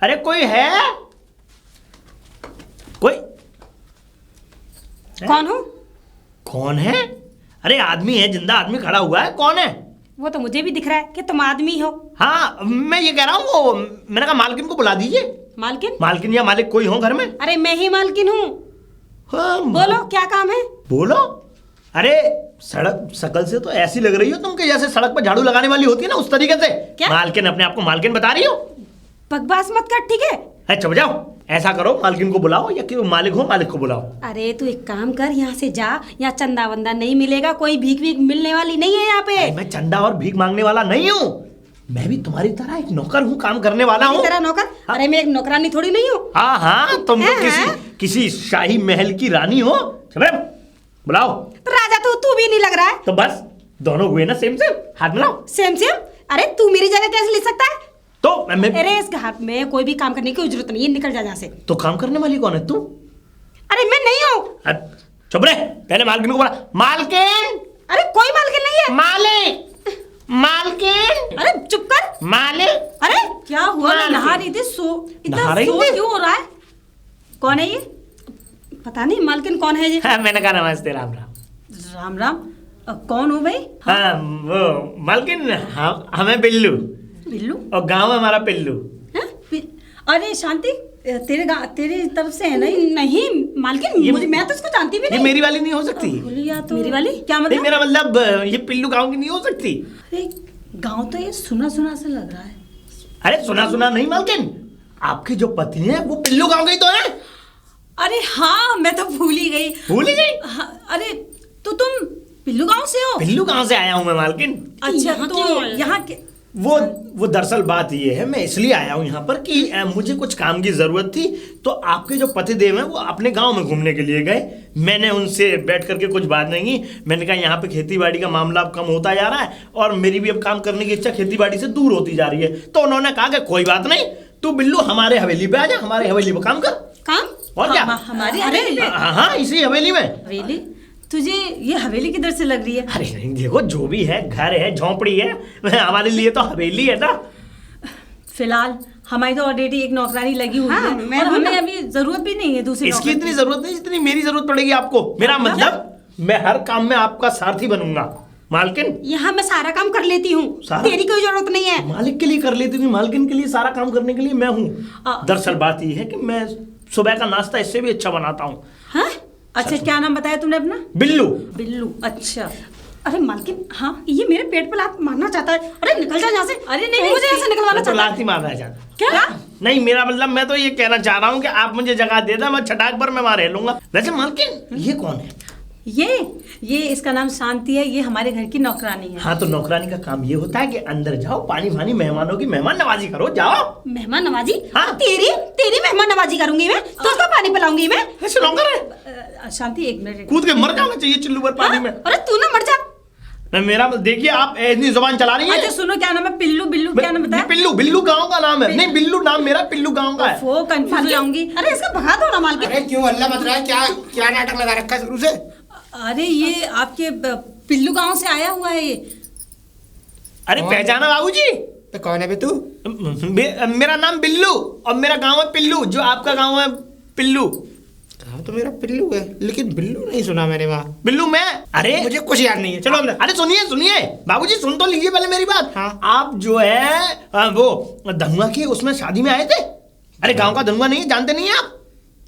अरे कोई है? कोई? कौन हो? कौन है? अरे आदमी है, जिंदा आदमी खड़ा हुआ है। कौन है? वो तो मुझे भी दिख रहा है कि तुम आदमी हो। हाँ, मैं ये कह रहा हूँ, मैंने कहा मालकिन को बुला दीजिए। मालकिन? मालकिन या मालिक कोई हो घर में? अरे मैं ही मालकिन हूँ। हाँ, बोलो क्या काम है? बोलो। अरे सड़क शकल से तो ऐसी लग रही हो तुम कि जैसे सड़क पर झाड़ू लगाने वाली होती है ना, उस तरीके से। क्या? मालकिन अपने आप को मालकिन बता रही हो? बकवास मत कर, ठीक है? अरे चुप जाओ। ऐसा करो, मालकिन को बुलाओ, या कि मालिक हो मालिक को बुलाओ। अरे तू एक काम कर, यहाँ से जा। यहाँ चंदा वंदा नहीं मिलेगा, कोई भीख भीख मिलने वाली नहीं है यहाँ पे। मैं चंदा और भीख मांगने वाला नहीं हूँ। मैं भी तुम्हारी तरह एक नौकर हूँ, काम करने वाला हूँ। तेरा नौकर? अरे मैं एक नौकरानी थोड़ी नहीं हूँ। हाँ हाँ, तुम तो किसी शाही महल की रानी हो। चलो बुलाओ। तो राजा तो तू भी नहीं लग रहा है। तो बस दोनों हुए ना सेम सेम। हाथ मिलाओ। Same same? अरे तू मेरी जगह कैसे ले सकता है? तो अरे इस घर में कोई भी काम करने की जरूरत नहीं है, निकल जा यहाँ से। तो काम करने वाली कौन है? तू? अरे मैं नहीं हूँ। चुप रहे, पहले मालकिन को बुला। मालकिन! अरे कोई मालकिन नहीं है। मालिक! मालकिन! अरे चुप कर। मालिक! अरे क्या हुआ? मैं नहा रही थी, इतना शोर क्यों हो रहा है? कौन है ये? पता नहीं मालकिन कौन है ये। हाँ, मैंने कहा नमस्ते, राम राम। राम राम। कौन हो भाई? हाँ, वो मालकिन, हमें बिल्लू। बिल्लू? और गांव है हमारा पिल्लू। अरे शांति, तेरे तरफ से है? नहीं मालकिन, मैं तो इसको जानती भी नहीं। ये मेरी वाली नहीं हो सकती। तो मेरी वाली क्या मतलब? मेरा मतलब ये पिल्लू गांव की नहीं हो सकती। अरे गांव तो ये सुना सुना सा लग रहा है। अरे सुना सुना नहीं मालकिन, आपकी जो पत्नी है वो पिल्लू गांव की तो है। अरे हाँ, मैं तो भूल ही गई। भूल ही गई? हाँ, अरे तो तुम पिल्लू गांव से हो? पिल्लू गांव से आया हूँ मैं मालकिन। अच्छा, तो यहाँ के वो दरअसल बात ये है, मैं इसलिए आया हूँ यहाँ पर कि मुझे कुछ काम की जरूरत थी। तो आपके जो पतिदेव हैं वो अपने गांव में घूमने के लिए गए। मैंने उनसे बैठ करके कुछ बात नहीं की। मैंने कहा यहाँ पे खेती बाड़ी का मामला अब कम होता जा रहा है और मेरी भी अब काम करने की इच्छा खेती बाड़ी से दूर होती जा रही है। तो उन्होंने कहा कि कोई बात नहीं, तू बिल्लू हमारे हवेली पे आ जा, हमारे हवेली पे काम कर। काम? और क्या? हमारी हवेली? हाँ, इसी हवेली में। हवेली? तुझे ये हवेली किधर से लग रही है? अरे नहीं, देखो जो भी है, घर है, झोंपड़ी है, हमारे लिए तो हवेली है ना। फिलहाल हमारी तो ऑलरेडी एक नौकरानी लगी हुई है और हमें अभी जरूरत भी नहीं है दूसरी। इसकी इतनी जरूरत नहीं जितनी मेरी जरूरत पड़ेगी आपको। मेरा मतलब मैं हर काम में आपका सारथी बनूंगा मालकिन। यहाँ मैं सारा काम कर लेती हूँ, तेरी कोई जरूरत नहीं है। मालिक के लिए कर लेती हूँ, मालकिन के लिए सारा काम करने के लिए मैं हूँ। दरअसल बात यह है कि मैं सुबह का नाश्ता इससे भी अच्छा बनाता हूँ। हाँ? अच्छा, क्या नाम बताया तुमने अपना? बिल्लू। बिल्लू, अच्छा। अरे मालकिन, हाँ ये मेरे पेट पर लात मारना चाहता है। अरे निकल जा यहाँ से। अरे नहीं, मुझे यहाँ से निकलवाना चाहता है। लात ही मारना चाहता है क्या? नहीं, मेरा मतलब मैं तो ये कहना चाह रहा हूँ कि आप मुझे जगह दे दो, मैं छटाक पर मैं वहां रह लूंगा। वैसे मालकिन ये कौन है? ये इसका नाम शांति है, ये हमारे घर की नौकरानी है। हाँ, तो नौकरानी का काम ये होता है कि अंदर जाओ, पानी फानी मेहमानों की मेहमान नवाजी करो। जाओ। मेहमान नवाजी? हाँ। तेरी मेहमान नवाजी करूंगी मैं, तो उसको पानी पिलाऊंगी मैं। ऐसे नौकर है? शांति एक मिनट, कूद के मर जाना चाहिए चिल्लू पर पानी में। अरे तू ना मर जा। मेरा देखिए, आप इतनी जुबान चला रही हैं। अच्छा सुनो, क्या नाम है? पिल्लू? बिल्लू क्या नाम बताया? बिल्लू गांव का नाम है। नहीं, बिल्लू नाम मेरा, पिल्लू गांव का है। वो कंफ्यूज हो जाऊंगी। अरे इसका भगा दो ना मालकिन। अरे क्यों हल्ला मच रहा है? क्या नाटक लगा रखा है शुरू से? अरे ये आपके पिल्लू गांव से आया हुआ है ये। अरे पहचाना बाबूजी? तो कौन है बे तू? मेरा नाम बिल्लू और मेरा गांव है पिल्लू, जो आपका गांव है पिल्लू। हाँ तो मेरा पिल्लू है, लेकिन बिल्लू नहीं सुना मैंने वहाँ। बिल्लू मैं? अरे मुझे कुछ याद नहीं है, चलो अंदर। अरे सुनिए बाबूजी, सुन तो लीजिए पहले मेरी बात। हाँ। आप जो है वो धनुआ की उसमें शादी में आए थे। अरे गांव का धनुआ नहीं जानते नहीं है आप?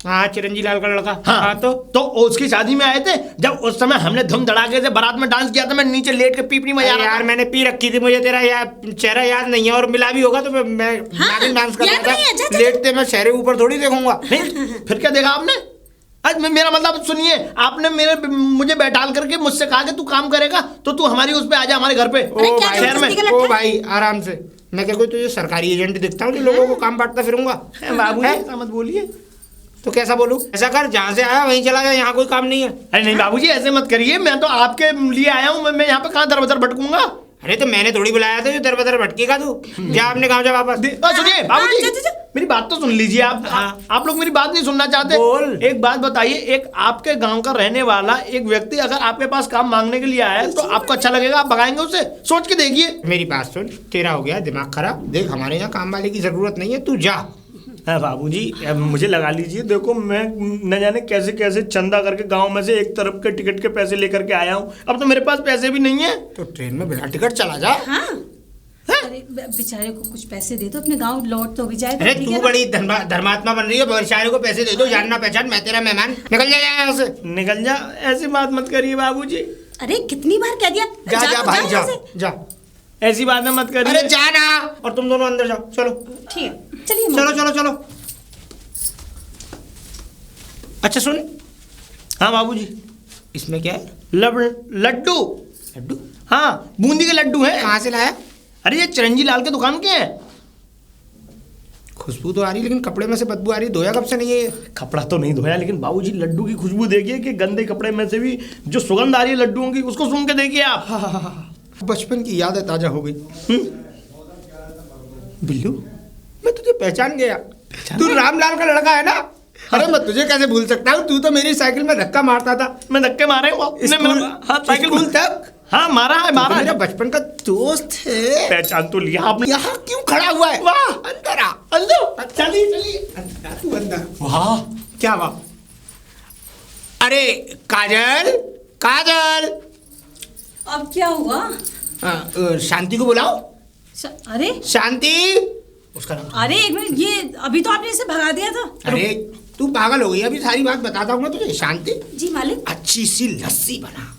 हाँ, चिरंजी लाल का लड़का। हाँ, तो उसकी शादी में आए थे। जब उस समय हमने धूम धड़ाके से बारात में डांस किया था, मैं नीचे लेट के पीपनी में यार मैंने पी रखी थी, मुझे तेरा चेहरा याद नहीं है, और मिला भी होगा तो मैं डांस कर रहा था। लेटते मैं चेहरे ऊपर थोड़ी देखूंगा। फिर क्या देखा आपने? आज मेरा मतलब सुनिए, आपने मुझे बैठाल करके मुझसे कहा कि तू काम करेगा तो तू हमारी उस पे आ जा, हमारे घर पे शहर में। ओ भाई आराम से, मैं क्या कोई तुझे सरकारी एजेंट दिखता हूँ जो लोगों को काम बांटता फिरूंगा? बाबू ऐसा मत बोलिए। तो कैसा बोलूं? ऐसा कर, जहाँ से आया वहीं चला गया, यहाँ कोई काम नहीं है। अरे नहीं बाबूजी, ऐसे मत करिए, मैं तो आपके लिए आया हूँ। मैं यहाँ पे कहाँ दर बदर भटकूंगा? अरे तो मैंने थोड़ी बुलाया था जो दर बदर भटकेगा तू। जा अपने गाँव जा वापस। सुनिए बाबूजी, मेरी बात तो सुन लीजिए आप। हाँ। आप लोग मेरी बात नहीं सुनना चाहते। बोल। एक बात बताइए, एक आपके गांव का रहने वाला एक व्यक्ति अगर आपके पास काम मांगने के लिए आया है तो आपको अच्छा लगेगा? आप भगाएंगे उसे? सोच के देखिए। मेरी बात सुन, तेरा हो गया दिमाग खराब। देख, हमारे यहाँ काम वाले की जरूरत नहीं है, तू जा। हाँ बाबूजी, अब मुझे लगा लीजिए। देखो, मैं न जाने कैसे कैसे चंदा करके गांव में से एक तरफ के टिकट के पैसे लेकर के आया हूँ। अब तो मेरे पास पैसे भी नहीं है। तो ट्रेन में बिना टिकट चला जा। हाँ अरे बेचारे को कुछ पैसे दे दो, अपने गांव लौट तो भी जाए। अरे तू बड़ी धर्मात्मा बन रही है, बेचारे को पैसे दे दो, जानना पहचान, मैं तेरा मेहमान। निकल जा यहाँ से। निकल जा, ऐसी बात मत करिए बाबूजी। अरे कितनी बार कह दिया, जा जा भाई, जा यहाँ से। जा। ऐसी बातें मत करिए। अरे जा ना, और तुम दोनों अंदर जाओ। चलो ठीक है, चलिए चलो चलो चलो। अच्छा सुन, हाँ बाबूजी। इसमें क्या है? लड्डू। लड्डू? हाँ, बूंदी के लड्डू हैं। कहाँ से लाया? अरे ये चिरंजी लाल के दुकान के हैं। खुशबू तो आ रही, लेकिन कपड़े में से बदबू आ रही। धोया कब से नहीं है ये? कपड़ा तो नहीं धोया, लेकिन बाबूजी लड्डू की खुशबू देखिए कि गंदे कपड़े में से भी जो सुगंध आ रही है लड्डुओं की, उसको सूंघ के देखिए आप। बचपन की यादें ताजा हो गई। बिल्लू, मैं तुझे पहचान गया। तू रामलाल का लड़का है ना? अरे मैं तुझे कैसे भूल सकता हूँ? तू तो मेरी साइकिल में धक्का मारता था। मैं धक्के मारे हूँ हाँ, साइकिल स्कूल तक। हाँ मारा है, मारा मेरा है। बचपन का दोस्त है। पहचान तो लिया आपने। यहाँ क्यों खड़ा हुआ है? वाह, अंदर आ। अंदर चलिए चलिए अंदर, तू अंदर। वाह, क्या वाह? अरे काजल, काजल। अब क्या हुआ? शांति को बुलाओ। अरे शांति। उसका नाम अरे एक मिनट, ये अभी तो आपने इसे भगा दिया था। अरे तू पागल हो गई, अभी सारी बात बताता हूँ मैं तुझे। शांति, जी मालिक। अच्छी सी लस्सी बना,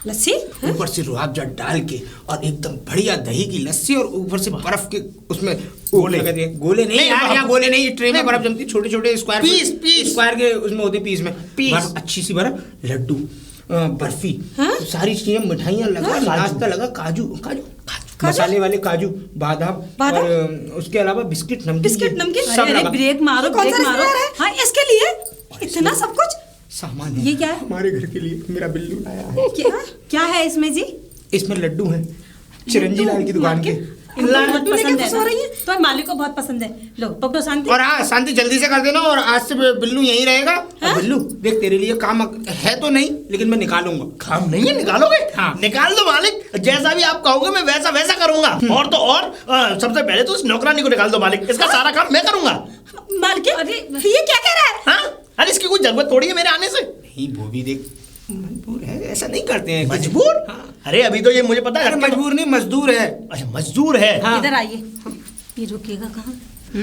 लस्सी? ऊपर से रूअफ़ज़ा डाल के, और एकदम बढ़िया दही की लस्सी, और ऊपर से बर्फ के उसमें गोले। गोले नहीं नहीं, यार, यहाँ गोले नहीं। ट्रे में नहीं। बर्फ जमती, छोटे छोटे स्क्वायर पीस। स्क्वायर के उसमें होते पीस में। पीस। बर्फ, अच्छी सी बर्फ, लड्डू, बर्फी, हाँ? सारी चीजें, मिठाइयाँ लगा, हाँ? नाश्ता लगा, काजू काजू मसाले वाले काजू, बादाम, और उसके अलावा बिस्किट, नमकीन, बिस्किट, नमकीन। सब अरे लगा। ब्रेक मारो, कौन सा ब्रेक मारो। रिश्तेदार है? हाँ, इसके लिए इतना सब कुछ? सामान है। ये क्या है? हमारे घर के लिए मेरा बिल्लू लाया है। क्या है इसमें जी? इसमें लड्डू हैं, चिरंजी लाल की दुकान के। बहुत पसंद है खुश हो रही है? तो मालिक को बहुत पसंद है। लो पकड़ो शांति। और हाँ, शांति जल्दी से कर देना, और आज से बिल्लू यहीं रहेगा। और बिल्लू देख, तेरे लिए काम है तो नहीं, लेकिन मैं निकालूंगा। काम नहीं है, निकालोगे? हाँ। निकाल दो मालिक, जैसा भी आप कहोगे मैं वैसा वैसा करूंगा। और तो और सबसे पहले तो इस नौकरानी को निकाल दो मालिक, इसका सारा काम मैं करूंगा। मालिक, अरे ये क्या कह रहा है? हाँ, अरे इसकी कोई जरूरत थोड़ी है मेरे आने से। नहीं, वो भी देख मजबूर है, ऐसा नहीं करते हैं। मजबूर? हाँ। अरे अभी तो ये मुझे पता है। अरे मजबूर नहीं, मजदूर है। अच्छा, मजदूर है। हाँ। इधर आइए। ये रुकेगा कहाँ?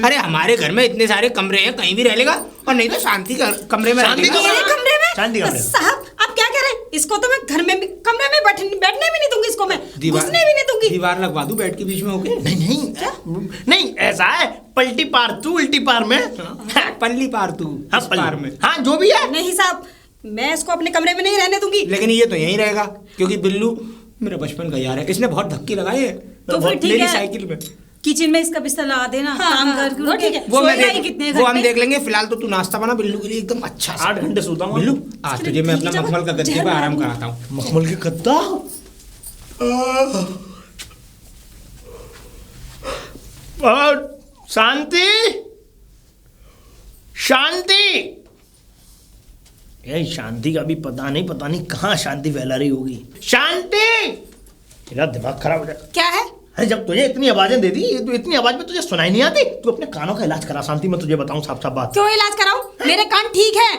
अरे हमारे घर में इतने सारे कमरे हैं, कहीं भी रह लेगा, और नहीं तो शांति का कमरे में शांति रहेगा। का मेरे कमरे में? शांति कमरे में। साहब आप क्या कह रहे हैं? इसको तो मैं घर में भी, कमरे में बैठने भी नहीं दूंगी। इसको मैं घुसने भी नहीं दूंगी। दीवार लगवा दूं बेड के बीच में, ओके? नहीं नहीं क्या? नहीं, ऐसा है, पलटी पार तू उल्टी पार में। पल्ली पार तू, हाँ, इस पार में। हाँ, जो भी है। नहीं साहब, मैं इसको अपने कमरे में नहीं रहने दूंगी। लेकिन ये तो यहीं रहेगा, क्योंकि बिल्लू मेरा बचपन का यार है। इसने बहुत धक्के लगाए हैं तो फिर ठीक मेरी है। साइकिल में। किचन में इसका बिस्तर लगा देना। हाँ, काम हाँ, करके वो ठीक है। वो मैं सोएगा ही देख, कितने वो हम घंटे? देख लेंगे। फिलहाल तो तू नाश्ता बना बिल्लू के लिए एकदम अच्छा सा। 8 घंटे सोता हूँ बिल्लू, आज तुझे मैं अपना मखमल का गद्दे पे आराम कराता हूँ। मखमल के गद्दा। शांति, शांति। ये शांति का भी पता नहीं कहाँ शांति फैला रही होगी। शांति, तेरा दिमाग खराब हो जाएगा। क्या है? अरे जब तुझे इतनी आवाजें दे दी, तो इतनी आवाज में तुझे सुनाई नहीं आती? तू अपने कानों का इलाज करा शांति, मैं तुझे बताऊं साफ साफ बात। क्यों इलाज कराऊं? मेरे कान ठीक है,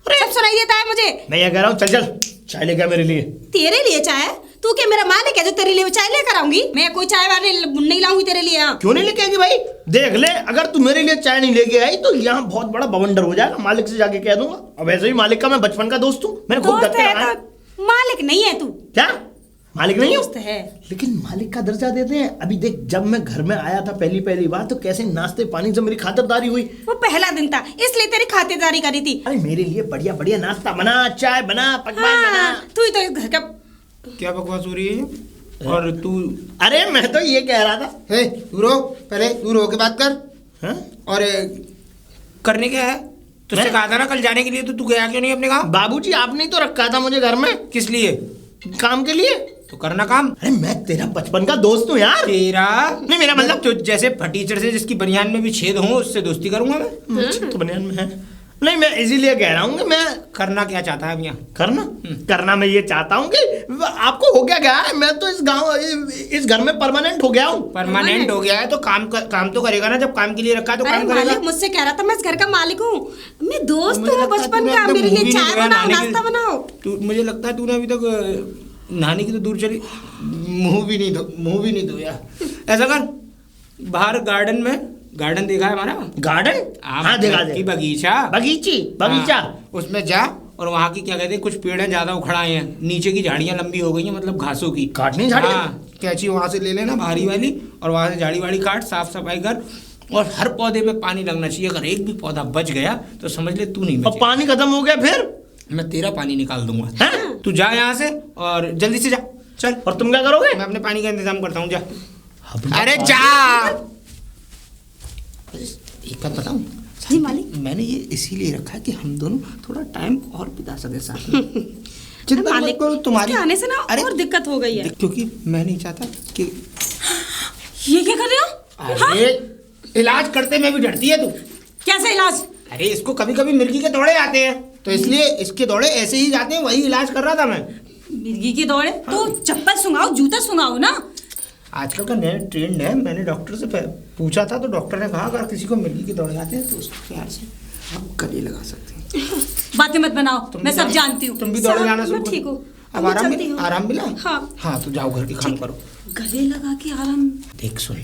सब सुनाई देता है मुझे। मैं ये कह रहा हूँ, चल चल चाय लेके आ मेरे लिए। तेरे लिए चाय? तू क्या मेरा मालिक है जो तेरे लिए चाय लेकर आऊंगी? मैं कोई चाय वाले नहीं लाऊंगी तेरे लिए यहाँ। क्यों नहीं लेके आएगी भाई? देख ले, अगर तू मेरे लिए चाय नहीं लेके आई तो यहाँ बहुत बड़ा बवंडर हो जाएगा। मालिक से जाके कह दूंगा। और वैसे भी मालिक का मैं बचपन का दोस्त हूँ, मैंने खूब दोस्त धक्के है लगाए। तो मालिक नहीं है तू। क्या मालिक नहीं हूँ? दोस्त है। लेकिन मालिक का दर्जा देते हैं। अभी देख, जब मैं घर में आया था पहली बार, तो कैसे नाश्ते पानी से मेरी खातिरदारी हुई। वो पहला दिन था, इसलिए तेरी खातिरदारी करी थी। अरे मेरे लिए बढ़िया बढ़िया नाश्ता बना, चाय बना, पकवान बना। हाँ, तू ही तो इस घर का। क्या बकवास हो रही है? और तू, अरे मैं तो ये कह रहा था। हे दूर हो, पहले दूर हो के बात कर। हाँ? और करने क्या है? तुझसे मैं? कहा था ना कल जाने के लिए, तो तू गया क्यों नहीं अपने गाँव? बाबूजी आपने ही तो रखा था मुझे घर में। किस लिए? काम के लिए। तो करना काम। अरे मैं तेरा बचपन का दोस्त हूँ यार। तेरा नहीं, मेरा मतलब तो जैसे फटीचर से जिसकी बनियान में भी छेद हो उससे दोस्ती करूंगा मैं। तो बनियान में है। नहीं, मैं इसीलिए कह रहा हूँ कि मैं करना क्या चाहता है अब यहाँ? करना मैं ये चाहता हूँ कि आपको हो क्या है, मैं तो इस घर में परमानेंट हो गया हूँ। परमानेंट हो गया है तो काम तो करेगा ना, जब काम के लिए रखा है तो काम करेगा। मालिक मुझसे कह रहा था मैं इस घर का मालिक हूँ, मैं दोस्त हूँ बचपन का, मेरे लिए चाय बनाओ, नाश्ता बनाओ। मुझे लगता है तूने अभी तक नहाने की तो दूर चली, मुंह भी नहीं धोया। ऐसा कर, बाहर गार्डन देखा है हमारा? गार्डन? हाँ देखा की बगीचा। उसमें जा और वहाँ की क्या कहते हैं, कुछ पेड़ हैं ज्यादा उखड़ाए हैं, नीचे की झाड़ियाँ लंबी हो गई हैं, मतलब घासों की काटनी झाड़ियाँ। कैंची वहाँ से ले लेना भारी वाली, और वहाँ से झाड़ी वाड़ी काट, साफ सफाई कर, और हर पौधे में पानी लगना चाहिए। अगर एक भी पौधा बच गया तो समझ ले तू नहीं बचा। और पानी खत्म हो गया फिर मैं तेरा पानी निकाल दूंगा। तू जा यहाँ से और जल्दी से जा, चल। और तुम क्या करोगे? मैं अपने पानी का इंतजाम करता हूँ, जा। अरे जा। एक बात बताऊँ जी मालिक, मैंने ये इसीलिए रखा है कि हम दोनों थोड़ा टाइम और बिता सके साथ में। जितना मालिक करो तुम्हारी आने से ना और दिक्कत हो गई है, क्योंकि मैं नहीं चाहता कि ये क्या कर रहे हो? अरे इलाज करते में भी डरती है तू। कैसे इलाज? अरे इसको कभी कभी मिर्गी के दौड़े आते हैं, तो इसलिए इसके दौड़े ऐसे ही जाते हैं, वही इलाज कर रहा था मैं। मिर्गी के दौड़े? तो चप्पल सुंघाओ, जूता सुंघाओ ना। आजकल का नया ट्रेंड है, मैंने डॉक्टर से पूछा था तो डॉक्टर ने कहा अगर किसी को मिर्गी के दौड़े आते हैं तो उसको प्यार से आप गले लगा सकते हैं। बातें मत बनाओ, मैं सब जानती हूँ। तुम भी दौड़े जाना शुरू ठीक हूँ, अब आराम मिला? हाँ तो जाओ घर के काम करो। गले लगा के आराम? देख सुन,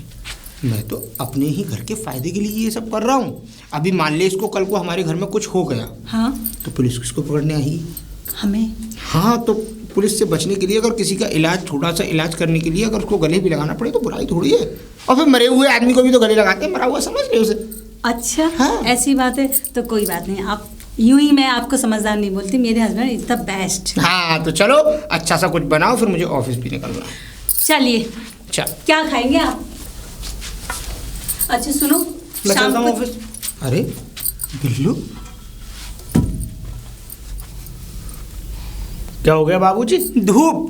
मैं तो अपने ही घर के फायदे के लिए ये सब कर रहा हूँ। अभी मान ले इसको कल को हमारे घर में कुछ हो गया, हाँ तो पुलिस किसको पकड़ने आएगी? हमें। हाँ तो पुलिस से बचने के लिए अगर किसी का इलाज, छोटा सा इलाज करने के लिए अगर उसको गले भी लगाना पड़े तो बुराई थोड़ी है। और फिर मरे हुए आदमी को भी तो गले लगाते हैं, मरा हुआ समझ रहे उसे। अच्छा हाँ। ऐसी बात है तो कोई बात नहीं, आप यूं ही, मैं आपको समझदार नहीं बोलती, मेरे हस्बैंड इज द बेस्ट। हाँ तो चलो अच्छा सा कुछ बनाओ, फिर मुझे ऑफिस भी निकलना है। चलिए, चल क्या खाएंगे आप? अच्छा सुनो, मैं शाम चलता हूँ को। ऑफिस। अरे बिल्लू, क्या हो गया बाबूजी? धूप।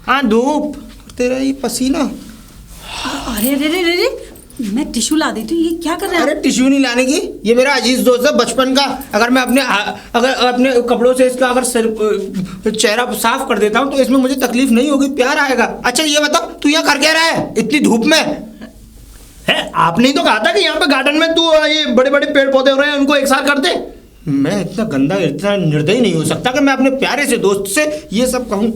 हाँ धूप। तेरा ये पसीना। अरे अरे अरे अरे, मैं टिश्यू ला देती हूँ, ये क्या कर रहे हैं? अरे टिश्यू नहीं लाने की, ये मेरा अजीज दोस्त है बचपन का। अगर मैं अपने कपड़ों से इसका अगर चेहरा साफ कर देता हूँ तो इसमें मुझे तकलीफ नहीं होगी, प्यार आएगा। अच्छा ये बता, तू यहाँ कर क्या रहा है इतनी धूप में? है, आपने ही तो कहा था कि यहाँ पे गार्डन में तू ये बड़े बड़े पेड़ पौधे हो रहे हैं उनको एक साथ कर दे। मैं इतना गंदा, इतना निर्दयी नहीं हो सकता कि मैं अपने प्यारे से दोस्त से ये सब कहूँ।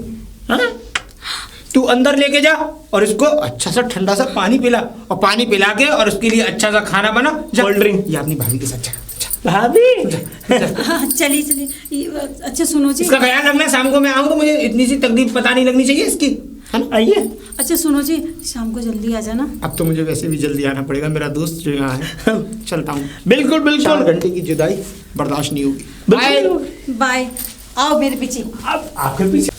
तू अंदर लेके जा और इसको अच्छा सा ठंडा सा पानी पिला, और पानी पिला के और उसके लिए अच्छा सा खाना बना, कोल्ड ड्रिंक। या अपनी भाभी के साथ जा। भाभी हाँ चलिए चलिए। अच्छा सुनो जी, इसका ख्याल रखना, शाम को मैं आऊँ तो मुझे इतनी सी तकलीफ पता नहीं लगनी चाहिए इसकी, है ना? आइए। अच्छा सुनो जी, शाम को जल्दी आ जाना। अब तो मुझे वैसे भी जल्दी आना पड़ेगा, मेरा दोस्त जो यहाँ है। चलता हूँ। बिल्कुल 4 घंटे की जुदाई बर्दाश्त नहीं होगी। बिल्कुल। बाय। आओ मेरे पीछे। अब आपके पीछे।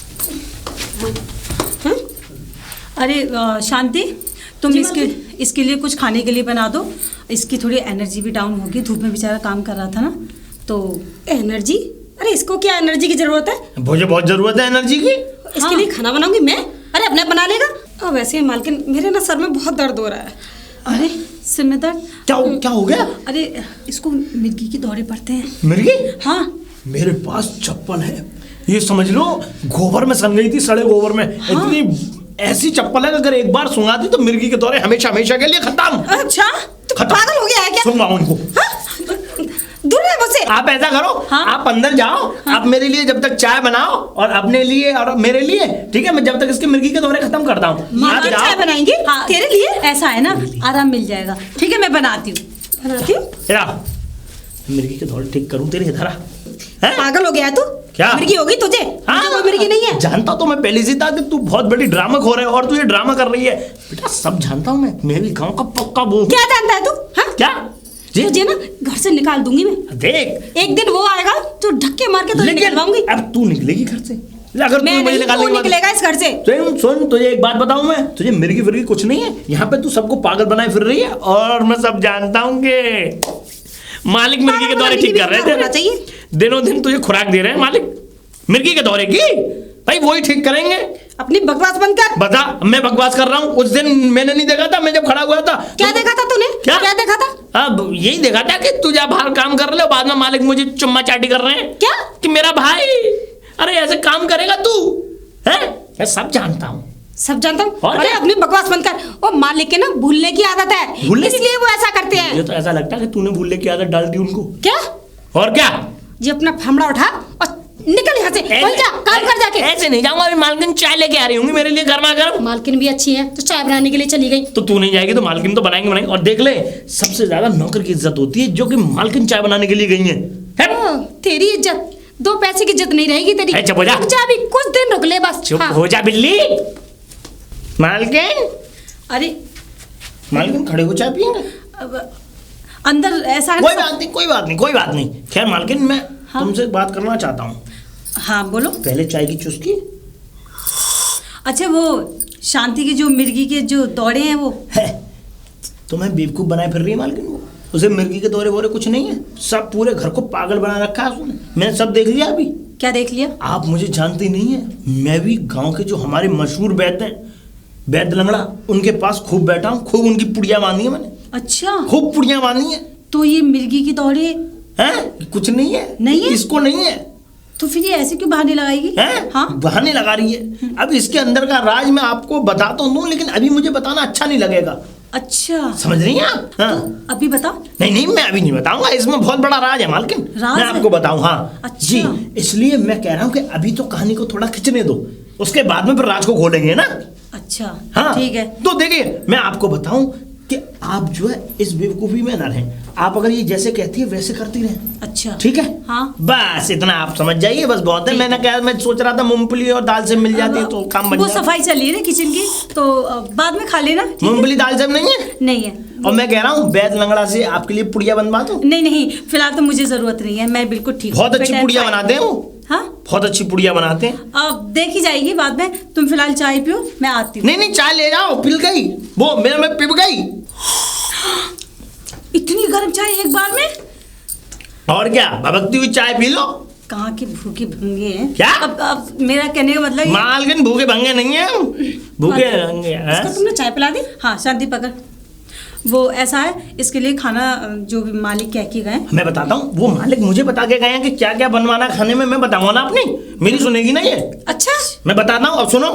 अरे शांति, तुम इसके लिए कुछ खाने के लिए बना दो, इसकी थोड़ी एनर्जी भी डाउन होगी, धूप में बेचारा काम कर रहा था ना तो। एनर्जी? अरे इसको क्या एनर्जी की जरूरत है? मुझे बहुत जरूरत है एनर्जी की। इसके लिए खाना बनाऊंगी मैं? अरे अपने बना लेगा। और वैसे मालकिन, मेरे ना सर में बहुत दर्द हो रहा है। अरे सिर में दर्द? क्या हो गया? अरे इसको मिर्गी के दौरे पड़ते हैं। मिर्गी? हाँ। मेरे पास चप्पल है, ये समझ लो गोबर में सन गई थी, सड़े गोबर में। हाँ? इतनी ऐसी चप्पल है अगर एक बार सुंघाती तो मिर्गी के दौरे हमेशा हमेशा के लिए खत्म। अच्छा तो पागल हो गया है क्या? सुनवाओ उनको। दूर रहे मुझसे। आप ऐसा करो, हाँ? आप अंदर जाओ, आप मेरे लिए जब तक चाय बनाओ, और अपने लिए और मेरे लिए, ठीक है? मैं जब तक इसके मिर्गी के दौरे खत्म करता हूँ। चाय बनाएंगे? हाँ, तेरे लिए ऐसा है ना, आराम मिल जाएगा। ठीक है मैं बनाती हूँ। मिर्गी के दौरे ठीक करूँ तेरे, इधर आ। पागल हो गया है तू? क्या मिर्गी होगी तुझे? हाँ? मुझे कोई मिर्गी नहीं है। जानता तो मैं पहले से था कि तू बहुत बड़ी ड्रामा खो रहा है और तू ये ड्रामा कर रही है। बेटा सब जानता हूँ मैं भी गाँव का पक्का वो। क्या जानता है तू? हाँ? क्या जी? तुझे ना घर से निकाल दूंगी मैं। देख एक दिन वो आएगा जो धक्के मार के तुझे निकलवाऊंगी। अब तू निकलेगी घर से, अगर मैं मुझे निकलेगा इस घर से। सुन तुझे एक बात बताऊं मैं, तुझे मिर्गी फिर्गी कुछ नहीं है, यहाँ पे तू सबको पागल बनाए फिर रही है, और मैं सब जानता हूँ कि मालिक मिर्गी के दौरे ठीक कर रहे थे। दिनों दिन तुझे खुराक दे रहे हैं मालिक मिर्गी के दौरे की, भाई वही ठीक करेंगे। अपनी बकवास बंद कर। बता, मैं बकवास कर रहा हूँ? उस दिन मैंने नहीं देखा था, मैं जब खड़ा हुआ था। क्या देखा था तूने? क्या देखा था? अब यही देखा था कि तू जा बाहर काम कर रहे हो, बाद में मालिक मुझे चुम्मा चाटी कर रहे हैं। क्या? कि मेरा भाई, अरे ऐसे काम करेगा तू? है, मैं सब जानता हूँ। सब जानता हूँ। और अरे क्या? अपनी बकवास बंद कर। वो मालिक के ना भूलने की आदत है, इसलिए वो ऐसा करते हैं। मुझे तो ऐसा लगता है कि तूने भूलने की आदत डाल दी उनको। क्या? और क्या? ये अपना फमड़ा उठा और निकल यहाँ से। चल जा, काम कर जाके। ऐसे नहीं जाऊंगा, अभी मालकिन चाय लेके आ रही होंगी मेरे लिए गर्मा गर्म। मालकिन भी अच्छी है तो चाय बनाने के लिए चली गई। तो तू नहीं जाएगी तो मालकिन तो बनाएंगे। और देख ले, सबसे ज्यादा नौकर की इज्जत होती है जो कि मालकिन चाय बनाने के लिए गई है। तेरी इज्जत, 2 पैसे की इज्जत नहीं रहेगी तेरी। चुप हो जा। रुक जा, अभी कुछ दिन रुक ले बस। चुप हो जा बिल्ली। मालकिन, अरे मालकिन खड़े हो चाय पियेंगे? अब अंदर ऐसा है। कोई बात नहीं, कोई बात नहीं, कोई बात नहीं। खैर मालकिन, मैं हाँ? तुमसे बात करना चाहता हूँ। हाँ बोलो। पहले चाय की चुस्की। अच्छा, वो शांति की जो मिर्गी के जो दौड़े हैं वो है, तुम्हें बेवकूफ बनाए फिर रही है मालकिन। वो उसे मिर्गी के दौरे वोरे कुछ नहीं है, सब पूरे घर को पागल बना रखा है उसने। मैंने सब देख लिया अभी। क्या देख लिया? आप मुझे जानती नहीं है, मैं भी गांव के जो हमारे मशहूर वैद्य हैं, वैद्य लंगड़ा, उनके पास खूब बैठा हूँ, खूब उनकी पुड़िया बांधी है मैंने। अच्छा, खूब पुड़िया बांधी है। तो ये मिर्गी की दौड़े हैं? कुछ नहीं है। नहीं है? इसको नहीं है। तो फिर ये ऐसे क्यों बहाने लगाएगी? हैं? हाँ, बहाने लगा रही है। अब इसके अंदर का राज मैं आपको बता तो दूं, लेकिन अभी मुझे बताना अच्छा नहीं लगेगा। अच्छा समझ रही हैं आप? हाँ। तो अभी बता। नहीं नहीं, मैं अभी नहीं बताऊंगा, इसमें बहुत बड़ा राज है मालकिन। राज मैं है? आपको बताऊं। हाँ अच्छा। जी, इसलिए मैं कह रहा हूँ कि अभी तो कहानी को थोड़ा खिंचने दो, उसके बाद में फिर राज को खोलेंगे ना। अच्छा हाँ ठीक है। तो देखिए, मैं आपको बताऊं कि आप जो है इस बेवकूफी में ना रहें। आप अगर ये जैसे कहती है वैसे करती रहें। अच्छा ठीक है? हाँ। बस इतना आप समझ जाइए, बस बहुत है। मैंने कहा, मैं सोच रहा था मूंगफली और दाल से मिल जाती तो काम बन वो जाता। सफाई चल रही है ना किचन की, तो बाद में खा लेना। ठीक है? मूंगफली दाल से नहीं है। नहीं है। और मैं कह रहा हूँ वैद लंगड़ा से आपके लिए पुड़िया बनवा दूं। नहीं नहीं, फिलहाल तो मुझे जरूरत नहीं है, मैं बिल्कुल ठीक हूँ। बहुत अच्छी बेटा, पुड़िया चाय- बनाते हैं वो। हाँ, बहुत अच्छी पुड़िया बनाते हैं। अब देखी जाएगी बाद में। तुम फिलहाल चाय पियो, मैं आती हूँ। नहीं नहीं, चाय ले जाओ, पिल गई वो, मेरे में पिप गई। इतनी गर्म चाय एक बार में? और क्या, भभकती हुई चाय पी लो। कहाँ के भूखे भंगे हैं? क्या? अब मेरा कहने का मतलब मालकिन भूखे भंगे नहीं है, भूखे भंगे हैं। इसको तुमने चाय पिला दी? हाँ, शांति पकड़। वो ऐसा है, इसके लिए खाना जो भी मालिक कह के गए। मैं बताता हूँ, वो मालिक मुझे बता के गए हैं कि क्या क्या बनवाना खाने में। मैं बताऊंगा ना अपनी, मेरी सुनेगी ना ये। अच्छा मैं बताता हूँ, अब सुनो।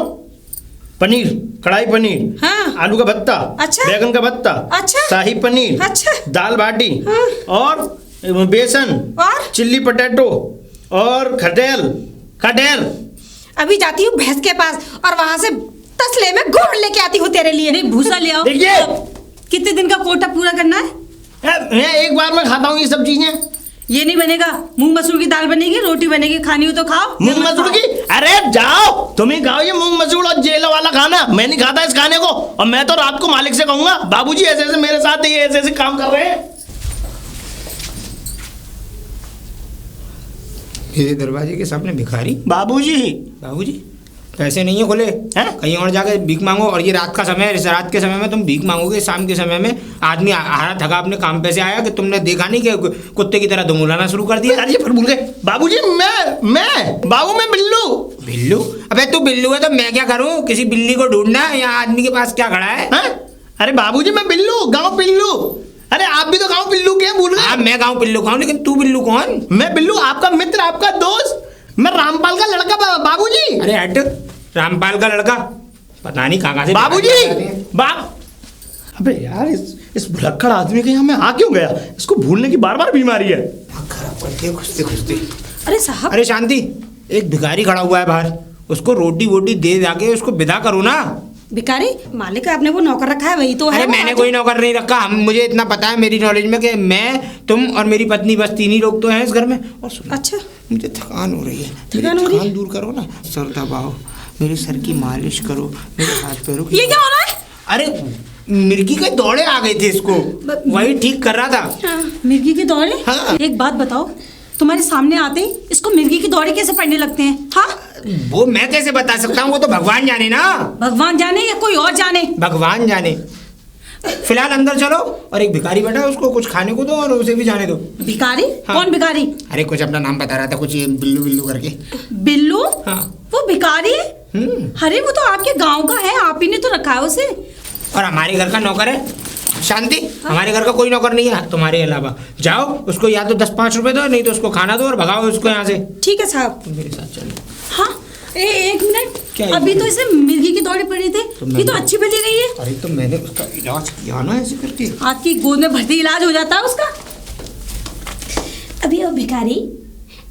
पनीर, कढ़ाई पनीर, हाँ। आलू का भत्ता, अच्छा। बैगन का भत्ता, अच्छा। शाही पनीर, अच्छा। दाल बाटी, हाँ। और बेसन, और चिल्ली पटेटो, और खटेर। अभी जाती हूँ भैंस के पास और वहां से तसले में गोड़ लेके आती हूँ तेरे लिए। नहीं, भूसा ले आओ। देखिए। कितने दिन का कोटा पूरा करना है? मैं एक बार में खाता हूँ ये सब चीजें। ये नहीं बनेगा। मूंग मसूर की दाल बनेगी, रोटी बनेगी, खानी हो तो खाओ। मूंग मसूर की? अरे जाओ, तुम ही खाओ ये मूंग मसूर और जेल वाला खाना। मैं नहीं खाता इस खाने को। और मैं तो रात को मालिक से कहूंगा, बाबूजी ऐसे ऐसे मेरे साथ ये ऐसे ऐसे काम कर रहे हैं। मेरे दरवाजे के सामने भिखारी। बाबूजी। बाबूजी, पैसे नहीं है खुले हैं? कहीं और जाके भीख मांगो। और ये रात का समय है, इस रात के समय में तुम भीख मांगोगे? शाम के समय में आदमी हारा थका अपने काम पे से आया कि तुमने देखा नहीं कि कुत्ते की तरह दुमुलाना शुरू कर दिया। अरे फिर भूल गए बाबूजी। मैं बाबू, मैं बिल्लू। बिल्लू? अबे तू बिल्लू है तो मैं क्या करूं? किसी बिल्ली को ढूंढना है, यहाँ आदमी के पास क्या खड़ा है? हैं? अरे बाबूजी, मैं बिल्लू, गाँव पिल्लू। अरे आप भी तो गाँव पिल्लू के, भूल हाँ, गए? मैं गाँव पिल्लू खाऊं, लेकिन तू बिल्लू कौन? मैं बिल्लू, आपका मित्र, आपका दोस्त। मैं रामपाल का लड़का बाबूजी। अरे हट, रामपाल का लड़का? पता नहीं कहाँ से बाबूजी। अबे यार, इस भुलक्कड़ आदमी के यहाँ मैं आ क्यों गया? इसको भूलने की बार बार बीमारी है। खराब करते खुजते खुजते। अरे साहब, अरे शांति, एक भिखारी खड़ा हुआ है बाहर, उसको रोटी वोटी दे जाके उसको विदा करो ना। भिखारी? मालिक आपने वो नौकर रखा है, वही तो है। अरे वो मैंने आज- कोई नौकर नहीं रखा। मुझे इतना पता है मेरी नॉलेज में कि मैं, तुम और मेरी पत्नी, बस 3 ही लोग तो हैं इस घर में। और सुनो, अच्छा, मुझे थकान हो रही है, थकान हो मेरी रही थकान दूर करो ना। सर दबाओ, मेरे सर की मालिश करो, मेरे हाथ पैरों की। ये क्या हो रहा है? अरे मिर्गी के दौड़े आ गए थे इसको, वही ठीक कर रहा था। मिर्गी के दौड़े? हाँ। एक बात बताओ, तुम्हारे सामने आते ही इसको मिर्गी के दौड़े कैसे पड़ने लगते हैं? हाँ, वो मैं कैसे बता सकता हूँ? वो तो भगवान जाने ना। भगवान जाने या कोई और जाने? भगवान जाने। फिलहाल अंदर चलो, और एक भिखारी बैठा है, उसको कुछ खाने को दो और उसे भी जाने दो। भिखारी? हाँ। कौन भिखारी? अरे कुछ अपना नाम बता रहा था, कुछ ये बिल्लू बिल्लू करके। बिल्लू? हाँ। वो भिखारी? अरे वो तो आपके गांव का है, आप ही ने तो रखा है उसे। और हमारे घर का नौकर है शांति। हमारे घर का कोई नौकर नहीं है तुम्हारे अलावा। जाओ उसको या तो 10-5 रुपए दो, नहीं तो उसको खाना दो और भगाओ उसको यहाँ से। ठीक है साहब। तुम मेरे साथ चलो। हाँ एक मिनट, क्या अभी तो इसे मिर्गी की दौड़ी पड़ी थी, ये तो अच्छी बजी रही है। अरे तो मैंने उसका इलाज किया ना ऐसे करके। आपकी गोद में भर्ती इलाज हो जाता है उसका। अभी वो भिखारी,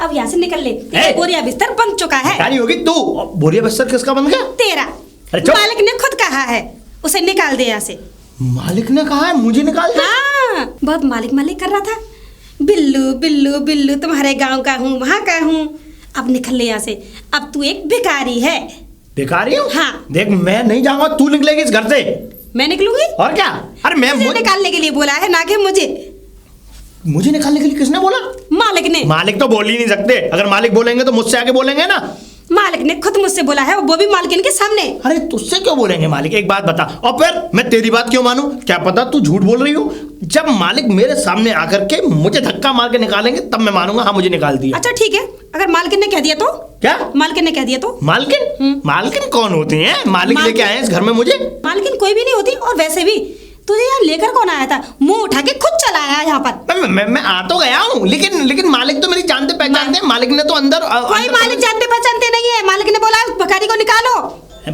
अब यहाँ से निकल ले, तेरा ए! बोरिया बिस्तर बन चुका है। भिखारी होगी तू। बोरिया बिस्तर किसका बन गया? तेरा। अरे चुप। मालिक ने खुद कहा है उसे निकाल दे यहाँ से। मालिक ने कहा है मुझे निकाल दे? हाँ, बहुत मालिक मालिक कर रहा था। बिल्लू बिल्लू बिल्लू, तुम्हारे गांव का हूँ, वहाँ का हूँ। अब निकल ले यहाँ से, अब तू एक भिखारी है। भिखारी हूँ? हाँ। देख मैं नहीं जाऊंगा, तू निकलेगी इस घर से। मैं निकलूंगी? और क्या? अरे मैं मुझे निकालने के लिए बोला है, ना कि मुझे निकालने के लिए किसने बोला? मालिक ने। मालिक तो बोल ही नहीं सकते। अगर मालिक बोलेंगे तो मुझसे आके बोलेंगे ना। मालिक ने खुद मुझसे बोला है, वो भी मालकिन के सामने। अरे तुझसे क्यों बोलेंगे मालिक? एक बात बता, और फिर मैं तेरी बात क्यों मानूं? क्या पता तू झूठ बोल रही हो। जब मालिक मेरे सामने आकर के मुझे धक्का मार के निकालेंगे तब मैं मानूंगा हाँ मुझे निकाल दिया। अच्छा ठीक है, अगर मालकिन ने कह दिया तो? क्या? मालकिन ने कह दिया तो? मालकिन? मालकिन कौन होती हैं? मालिक मालकिन- लेके आए हैं इस घर में मुझे? मालकिन कोई भी नहीं होती। और वैसे भी तुझे यहाँ लेकर कौन आया था? मुंह उठा के खुद चला आया यहाँ पर। मैं आ तो गया हूँ, लेकिन मालिक तो मेरी जानते पहचानते हैं। मालिक ने तो अंदर कोई मालिक जानते पहचानते नहीं है। मालिक ने बोला भिखारी को निकालो।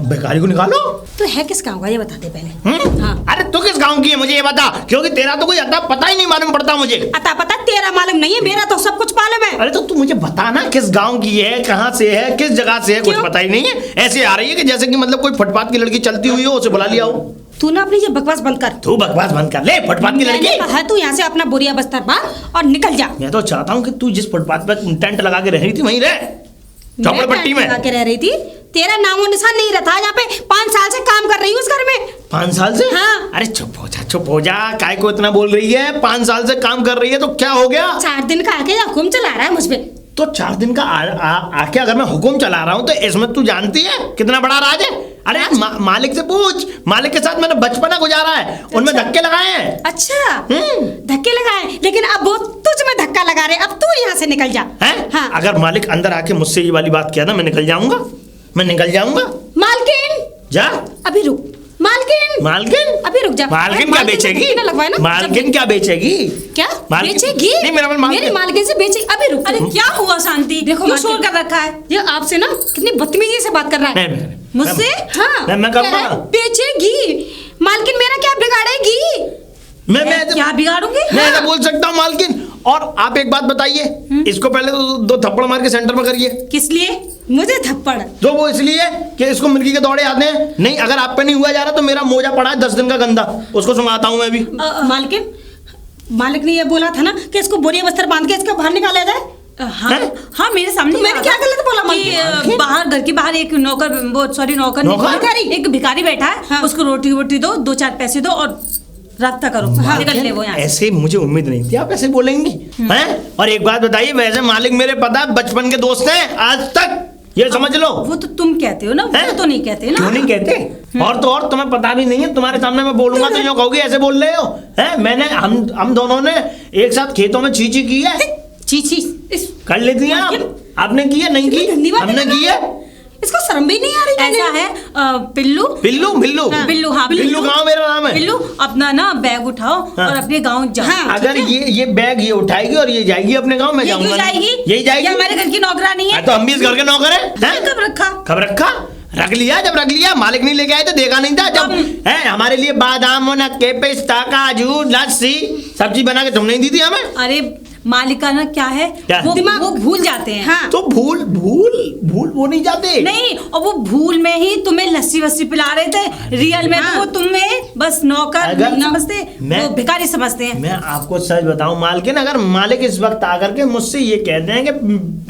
भिखारी को निकालो? तू है किस गाँव का ये बता दे पहले। हाँ। अरे तू किस गांव की है मुझे ये बता, क्योंकि तेरा तो कोई अता पता ही नहीं मालूम पड़ता मुझे। अता पता तेरा मालूम नहीं है, मेरा तो सब कुछ मालूम है। अरे तो तू मुझे बता ना किस गांव की है, कहाँ से है, किस जगह से है, कुछ क्यों? पता ही नहीं है। ऐसे आ रही है कि जैसे कि मतलब कोई फुटपाथ की लड़की चलती हुई हो, उसे बुला लिया हो। तू ना अपनी ये बकवास बंद कर। तू बकवास बंद कर ले। फुटपाथ की मैंने लड़की? कहा तू यहाँ से अपना बोरिया बस्तर बांध और निकल जा। मैं तो चाहता हूँ कि तू जिस फुटपाथ पर टेंट लगा के रह रही थी वहीं रह, चौपड़पट्टी में। लगा के रह रही थी। तेरा नामो निशान नहीं रहता। यहाँ पे 5 साल से काम कर रही हूँ इस घर में। 5 साल से? हाँ। अरे चुप हो जा। काय को इतना बोल रही है? 5 साल से काम कर रही है तो क्या हो गया? 4 दिन का आके हुक्म चला रहा है मुझ पे। तो 4 दिन का आके अगर मैं हुक्म चला रहा हूँ तो इसमें तू जानती है कितना बड़ा राज है? अरे मालिक से पूछ, मालिक के साथ मैंने बचपना गुजारा है, उनमें धक्के लगाए हैं। अच्छा धक्के लगाए, लेकिन अब वो तुझ में धक्का लगा रहे। अब तू यहाँ से निकल जा। हैं? हाँ। अगर मालिक अंदर आके मुझसे ये वाली बात किया ना, मैं निकल जाऊंगा। मालकिन जा। अभी रुक। मालकिन अभी रुक जा। मालकिन क्या बेचेगी? धक्के ना लगवाए ना। मालकिन क्या बेचेगी? क्या मालकिन- बेचेगी? नहीं, मेरी मालकिन से बेचेगी। अभी रुक। अरे क्या हुआ शांति? देखो क्यों मालकिन- शोर कर रखा है? ये आपसे ना कितनी बदतमीजी से बात कर रहा है। मुझसे? हाँ मैं करूँगा ना। बेचेगी। मालकिन मेरा क्या बिगाड़ेगी? मैं क्या बिगाड़ूंगी? मैं ऐसा बोल सकता हूँ मालकिन? और आप एक बात बताइए, इसको पहले तो 2 थप्पड़ मार के सेंटर में करिए। किस लिए? मुझे थप्पड़? जो वो इसलिए कि इसको मिर्गी के दौड़े आते हैं। नहीं, अगर आप पे नहीं हुआ जा रहा तो मेरा मोजा पड़ा है 10 दिन का गंदा, उसको सुंघाता हूँ मैं भी। मालकिन, मालिक ने ये बोला था ना कि इसको बोरिया बस्तर बांध के इसका बाहर निकाला जाए। हाँ हाँ मेरे सामने तो मैंने क्या गलत बोला? कि बाहर घर के बाहर एक नौकर, वो सॉरी नौकर नौकर? एक भिखारी बैठा है। हाँ। उसको रोटी वोटी दो, 2-4 पैसे दो और रास्ता करो। निकल ले वो यहाँ से। ऐसे मुझे उम्मीद नहीं थी आप ऐसे बोलेंगी हैं। और एक बात बताइए, वैसे मालिक मेरे पता बचपन के दोस्त हैं आज तक, ये समझ लो। वो तो तुम कहते हो ना, वो तो नहीं कहते ना। क्यों नहीं कहते? और तो और तुम्हें पता भी नहीं है, तुम्हारे सामने मैं बोलूंगा तो यूँ कहोगे ऐसे बोल रहे हो हैं। मैंने हम दोनों ने एक साथ खेतों में चीची की है। चीची कर लेती हैं आप? आपने की है? नहीं की? हमने की है। इसको शर्म भी नहीं आ रही? ऐसा है पिल्लू बिल्लू बिल्लू बिल्लू। हाँ बिल्लू गाँव मेरा नाम है। बिल्लू अपना ना बैग उठाओ और अपने गाँव जाओ। हाँ, अगर ये बैग ये उठाएगी और ये जाएगी अपने गांव में, ये जाऊंगा क्यों जाएगी? यही जाएगी। ये हमारे घर की नौकरानी है। तो हम भी इस घर के नौकर हैं। कब रखा? कब रखा? रख लिया। जब रख लिया, मालिक नहीं लेके आए तो देखा नहीं था। जब है हमारे लिए बादाम नक्के पिस्ता काजू लस्सी सब्जी बना के तुम नहीं दी थी हमें? अरे मालिकाना क्या है, क्या? वो भूल जाते हैं। हाँ। तो भूल वो नहीं जाते। नहीं, और वो भूल में ही तुम्हें लस्सी वस्सी पिला रहे थे। रियल में हाँ। तो वो तुम्हें बस नौकर अगर समझते, वो भिखारी समझते हैं। मैं आपको सच बताऊं मालकिन, अगर मालिक इस वक्त आकर के मुझसे ये कहते हैं कि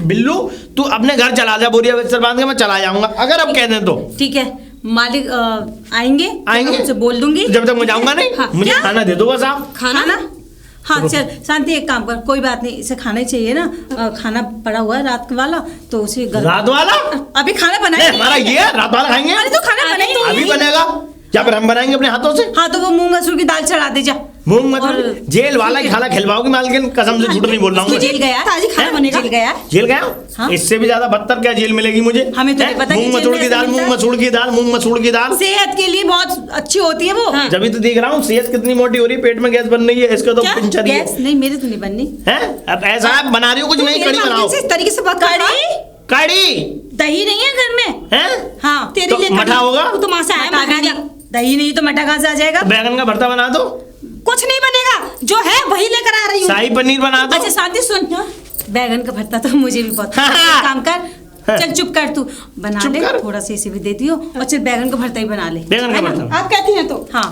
बिल्लू तू अपने घर चला जा, बोरिया बिस्तर बांध के मैं चला जाऊंगा, अगर अब कह दें तो ठीक है, मालिक आएंगे आएंगे बोल दूंगी जब तक मैं जाऊंगा नहीं। हाँ। मुझे क्या? खाना दे दो बस आप। खाना? हाँ चल शांति, एक काम कर, कोई बात नहीं, इसे खाना ही चाहिए ना। खाना पड़ा हुआ है रात वाला, तो उसे रात वाला? अभी खाना नहीं, बनाएंगे। हमारा ये है, रात वाला खाएंगे। अरे तो खाना बनाएंगे अभी बनेगा या फिर हम बनाएंगे अपने हाथों से। हाँ तो वो मूंग मसूर की दाल चढ़ा दे जा। मूंग मसूर जेल वाला ही खाना खिलवाओगी मालकिन, कसम से झूठ नहीं बोल रहा हूँ इसको जेल गया, ताजी खाना हैं? बनेगा। जेल गया। जेल गया हाँ। इससे भी ज्यादा बदतर क्या जेल मिलेगी मुझे? हमें तो नहीं हैं? पता कि मूंग जेल मसूर में की ऐसा दाल, मिलता मूंग है। मसूर की दाल, मूंग मसूर की दाल सेहत के लिए बहुत अच्छी होती है वो। जब भी तो देख रहा हूँ सेहत कितनी मोटी हो रही है, पेट में गैस बन रही है, इसका तो क्या पिंचर ही है। गैस? नहीं, मेरे तो नहीं बननी। हैं? अब ऐसा आप बना रही हो कुछ नहीं, मेरे कड़ी मालकिन बनाओ। से इस तरीके से बात कर कड़ी दही नहीं है घर में। हैं? हाँ, तेरे तो लिए मठा होगा? तू तो वहां से आया मठा मठा नहीं, दही नहीं तो मठा कहाँ से आ जाएगा? बैगन का भरता बना दो, कुछ नहीं बनेगा, जो है वही लेकर आ रही हूँ। शाही पनीर बना दो। अच्छा शांति सुन, बैगन का भरता तो मुझे भी बहुत पसंद है। एक काम कर, चल चुप कर, तू बना चुप ले, कर। थोड़ा सा इसे भी दे दियो और चल बैगन का भरता ही बना ले। बैगन का है ना? भरता आप कहती हैं तो हाँ।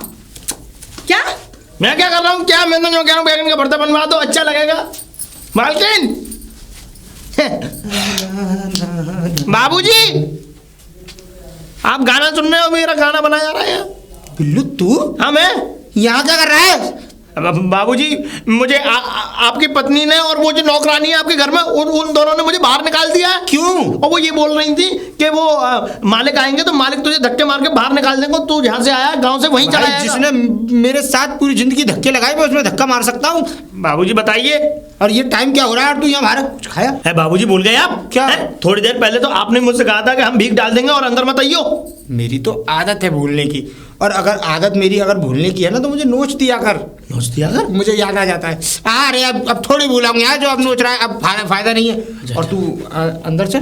क्या? मैं क्या कर रहा हूँ? क्या मैं तो जो कह रहा हूँ बैगन का भरता बनवा दो, अच्छा लगेगा मालकिन। बाबूजी आप गाना सुन रहे हो? मेरा गाना बनाया जा रहा है। बिल्लू तू हाँ मैं यहाँ क्या कर रहा है? बाबूजी मुझे आपकी पत्नी ने और वो जो नौकरानी है आपके घर में उन दोनों ने मुझे बाहर निकाल दिया है। क्यों? और वो ये बोल रही थी कि वो मालिक आएंगे तो मालिक तुझे धक्के मार के बाहर निकाल देंगे, तू जहाँ से आया गांव से वहीं चला भाई, जाएगा। जिसने मेरे साथ पूरी जिंदगी धक्के लगाए मैं उसमें धक्का मार सकता हूँ? बाबूजी बताइए। और ये टाइम क्या हो रहा है और तू यहाँ बाहर कुछ खाया? है बाबूजी भूल गए आप? क्या? है? थोड़ी देर पहले तो आपने मुझसे कहा था कि हम भीख डाल देंगे और अंदर मत आइयो। मेरी तो आदत है भूलने की, और अगर आदत मेरी अगर भूलने की है ना तो मुझे नोच दिया कर। नोच दिया कर? मुझे याद आ जाता है। अरे अब थोड़ी भूलाऊंगा यार, जो अब नोच रहा है अब फायदा नहीं है। और तू अंदर चल,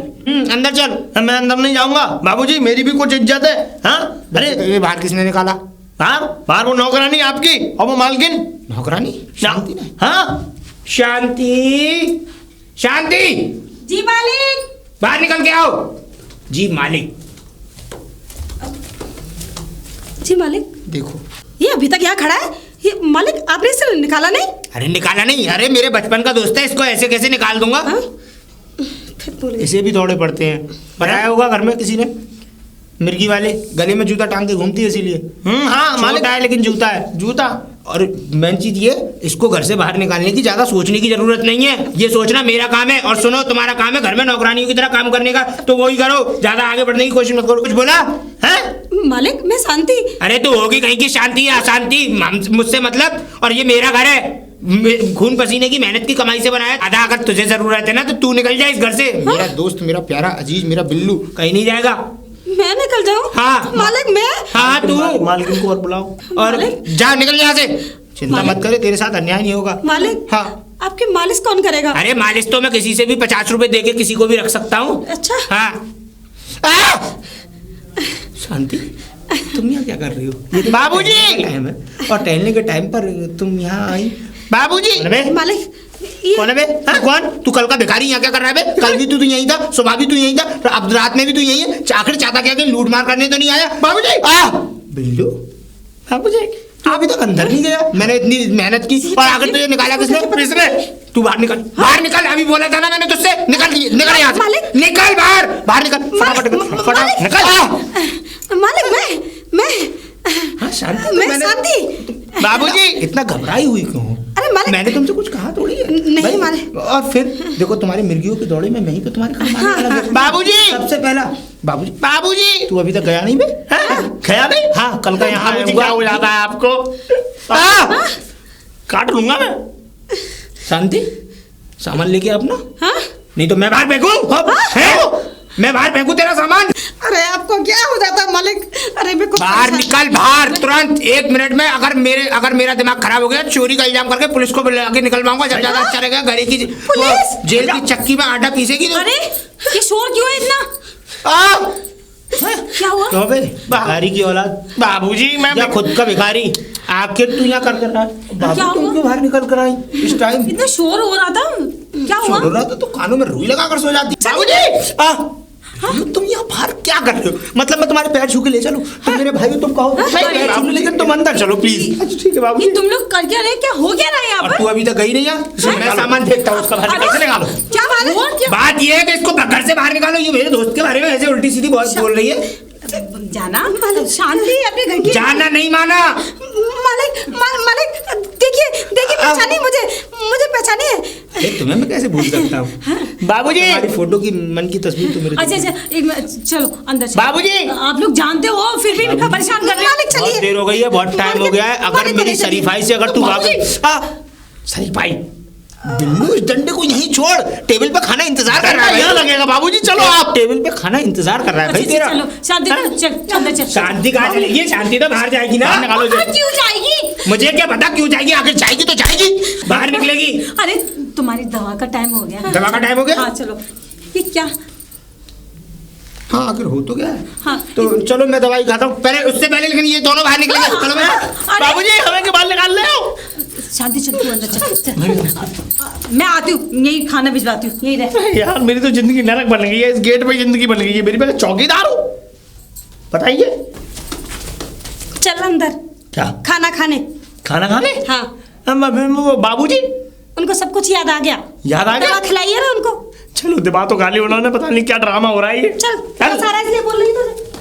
अंदर चल। मैं अंदर नहीं जाऊंगा बाबूजी, मेरी भी कुछ इज्जत है। हाँ अरे ये बाहर किसने निकाला? बाहर वो नौकरानी आपकी और वो मालकिन नौकरानी शांति ने? हाँ शांति, शांति, जी मालिक। बाहर निकल के आओ। जी मालिक। जी मालिक, देखो ये अभी तक यहाँ खड़ा है। ये मालिक आपने इसे निकाला नहीं? अरे निकाला नहीं, अरे मेरे बचपन का दोस्त है, इसको ऐसे कैसे निकाल दूंगा? हाँ? फिर बोल गई। इसे भी दौड़े पड़ते हैं, बताया होगा घर में किसी ने। मिर्गी वाले गले में जूता टांग के घूमती है इसीलिए। हाँ मालिक छोटा है लेकिन जूता है। जूता। और मेन चीज ये, इसको घर से बाहर निकालने की ज्यादा सोचने की जरूरत नहीं है, ये सोचना मेरा काम है। और सुनो, तुम्हारा काम है घर में नौकरानियों की तरह काम करने का, तो वही करो, ज्यादा आगे बढ़ने की कोशिश मत करो। कुछ बोला है? मालिक मैं शांति। अरे तू होगी कहीं की शांति या अशांति, मुझसे मतलब। और ये मेरा घर है, खून पसीने की मेहनत की कमाई से बनाया। आधा अगर तुझे जरूरत है ना तो तू निकल जाए इस घर से। मेरा दोस्त, मेरा प्यारा अजीज, मेरा बिल्लू कहीं नहीं जाएगा। मैं निकल जाऊँ? हाँ। मालिक मैं? हाँ तू। मालकिन को और बुलाओ और जा, निकल यहाँ से। चिंता मालिक। मत करे, तेरे साथ अन्याय नहीं होगा। मालिक। हाँ। आपकी मालिश कौन करेगा? अरे मालिश तो मैं किसी से भी 50 रुपए दे के किसी को भी रख सकता हूँ। अच्छा। हाँ। शांति, तुम यहाँ क्या कर रही हो? ये तो बाबूजी! टाइम है, और टहलने के टाइम पर तुम यहाँ आई। बाबूजी मालिक ये कौन है बे? हाँ? कौन? तू कल का भिखारी यहाँ क्या कर रहा है बे? कल भी तू यहीं था, सुबह भी तू यहीं था, अब रात में भी तू यहीं है। आखिर चाहता क्या कि लूट मार करने तो नहीं आया? बाबूजी! बिल्लू, बाबूजी तू अभी तक अंदर नहीं गया। मैंने इतनी मेहनत की और आखिर तुझे निकाला किसने? किसने? तू बाहर निकल, बाहर निकल। अभी बोला था ना मैंने तुझसे, निकल निकल यहाँ से। मालिक। निकल बाहर, बाहर निकल, फटाफट फटाफट निकल। मालिक मैं हाँ शांति, मैं शांति। बाबूजी इतना घबराई हुई क्यों? अरे मालिक, मैंने तुमसे कुछ कहा थोड़ी है। नहीं भाई, मालिक। और फिर देखो तुम्हारे मिर्गियों की दौड़े में मैं ही तो तुम्हारे काम आने वाला हूँ। बाबूजी! सबसे पहला बाबूजी, बाबूजी तू अभी तक गया नहीं बे? खया नहीं? हाँ, कल का यहाँ बाबूजी आऊंगा। क्या हो जाता है आपको? काट लूंगा मैं। शांति, सामान लेके अपना, हाँ? नहीं तो मैं बाहर फेंकूं। मैं बाहर फेंकू तेरा सामान। अरे आपको क्या हो जाता है मालिक? अरे मैं कुछ बाहर निकल, बाहर तुरंत 1 मिनट में। अगर मेरा दिमाग खराब हो गया, चोरी का इल्जाम करके पुलिस को बुला के निकलवाऊंगा। जब ज्यादा अच्छा रहेगा, घड़ी की पुलिस? जेल की चक्की में आटा पीसेगी तो। अरे ये शोर क्यों है इतना? क्या हुआ? तो बे, भिखारी की औलाद। बाबूजी मैं या खुद का भिखारी, आखिर तू यहाँ कर रहा है? बाबू क्या तुम हुआ? क्यों बाहर निकल कर आई इस टाइम? इतना शोर हो रहा था, क्या हुआ? छोड़ रहा था तो कानों में रुई लगा कर सो जाती। बाबूजी, तुम यहाँ बाहर क्या कर रहे हो? मतलब मैं तुम्हारे पैर छू के ले चलूं? तुम मेरे भाई हो, तुम कहो मैं पैर छू लूं, लेकिन तुम अंदर चलो प्लीज। अच्छा ठीक है ये बाबूजी। तुम लोग कर क्या रहे? क्या हो क्या रहा है यहाँ और पर? तू अभी तक गई नहीं है? मैं सामान देखता हूँ उसका, बाहर कैसे निकालो। क्या मालिक? और क्या? बात ये है कि इसको घर से बाहर निकालो। ये मेरे दोस्त के बारे में ऐसे उल्टी सीधी बहुत बोल रही है। जाना शांति अपने घर की। जाना नहीं माना। मालिक मालिक देखिए पहचानिए मुझे पहचानिए। तुम्हें मैं कैसे भूल सकता हूँ? बाबूजी हमारी फोटो की मन की तस्वीर तो मेरे अच्छा एक मिनट, चलो अंदर चलो। बाबूजी! आप लोग जानते हो फिर भी परेशान कर रहे हैं। बहुत देर हो गई है, बहुत टाइम हो गया है। अगर मेरी शरीफाई से अगर तू वापस शरीफाई बिल्लू इस डंडे को यहीं छोड़, टेबल पे खाना इंतजार कर रहा है। यहाँ लगेगा बाबूजी, चलो आप। टेबल पे खाना इंतजार कर रहा है भाई अच्छा, तेरा। चलो शांति चल अंदर चल। शांति कहाँ चलेगी? शांति तो बाहर जाएगी ना। निकालो बाहर क्यों जाएगी? मुझे क्या पता क्यों जाएगी, आखिर जाएगी तो जाएगी, बाहर निकलेगी। अरे तुम्हारी दवा का टाइम हो गया। दवा का टाइम हो गया? हाँ चलो। ये क्या? हाँ आखिर हो तो गया है। हाँ तो चलो मैं दवाई खाता हूँ पहले, उससे पहले लेकिन ये दोनों बाहर निकलेंगे। चलो मैं बाबूजी हमें के बाल निकाल ले आओ। शांति चल तू अंदर चल। मैं आती हूँ, यही खाना भिजवाती हूँ, यही रह। यार मेरी तो जिंदगी नरक बन गई है, इस गेट पे जिंदगी बन गई है मेरी। मैं चौकीदार हूँ, बताइए। चल अंदर क्या खाना खाने। खाना खाने? हाँ बाबूजी उनको सब कुछ याद आ गया। याद आ गया? दवा खिलाइए ना उनको। चलो दिमाग तो गाली उन्होंने, पता नहीं क्या ड्रामा हो रहा है ये। चल सारा इसलिए बोल रही थी तुझे।